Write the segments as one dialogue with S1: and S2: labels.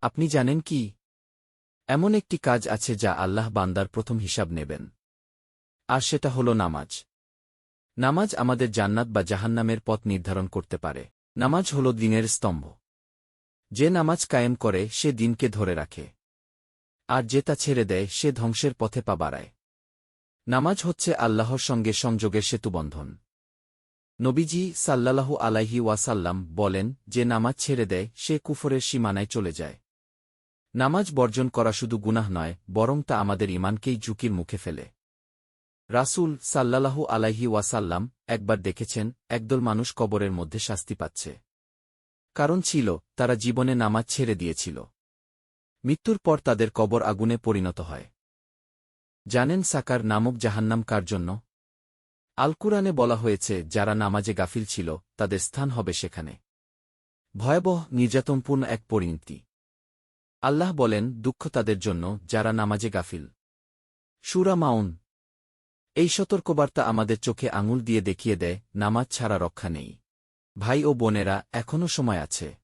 S1: আপনি জানেন কি? এমন একটি কাজ আছে যা আল্লাহ বান্দার প্রথম হিসাব নেবেন। আর সেটা হল নামাজ। নামাজ আমাদের জান্নাত বা জাহান্নামের পথ নির্ধারণ করতে পারে। নামাজ হল দ্বীনের স্তম্ভ। যে নামাজ কায়েম করে সে দ্বীনকে ধরে রাখে। আর যে তা ছেড়ে দেয় সে ধ্বংসের পথে পা বাড়ায়। নামাজ হচ্ছে আল্লাহর সঙ্গে সংযোগের সেতুবন্ধন। নবীজি সাল্লাল্লাহু আলাইহি ওয়াসাল্লাম বলেন, যে নামাজ ছেড়ে দেয় সে কুফরের সীমানায় চলে যায়। নামাজ বর্জন করা শুধু গুনাহ নয়, বরং তা আমাদের ঈমানকেই ঝুঁকির মুখে ফেলে। রাসূল সাল্লাল্লাহু আলাইহি ওয়াসাল্লাম একবার দেখেছেন একদল মানুষ কবরের মধ্যে শাস্তি পাচ্ছে। কারণ ছিল, তারা জীবনে নামাজ ছেড়ে দিয়েছিল। মৃত্যুর পর তাদের কবর আগুনে পরিণত হয়। জানেন সাকার নামক জাহান্নাম কার জন্য? আল কুরআনে বলা হয়েছে, যারা নামাজে গাফিল ছিল তাদের স্থান হবে সেখানে। ভয়াবহ নির্যাতনপূর্ণ এক পরিণতি। আল্লাহ বলেন, দুঃখ তাদের জন্য যারা নামাজে গাফিল। সূরা মাউন। এই সতর্কবার্তা আমাদের চোখে আঙুল দিয়ে দেখিয়ে দেয়, নামাজ ছাড়া রক্ষা নেই। ভাই ও বোনেরা, এখনও সময় আছে।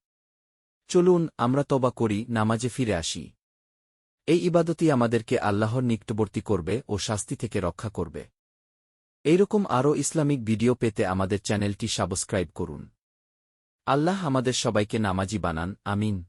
S1: চলুন আমরা তওবা করি, নামাজে ফিরে আসি। এই ইবাদতই আমাদেরকে আল্লাহর নিকটবর্তী করবে ও শাস্তি থেকে রক্ষা করবে। এইরকম আরও ইসলামিক ভিডিও পেতে আমাদের চ্যানেলটি সাবস্ক্রাইব করুন। আল্লাহ আমাদের সবাইকে নামাজি বানান, আমিন।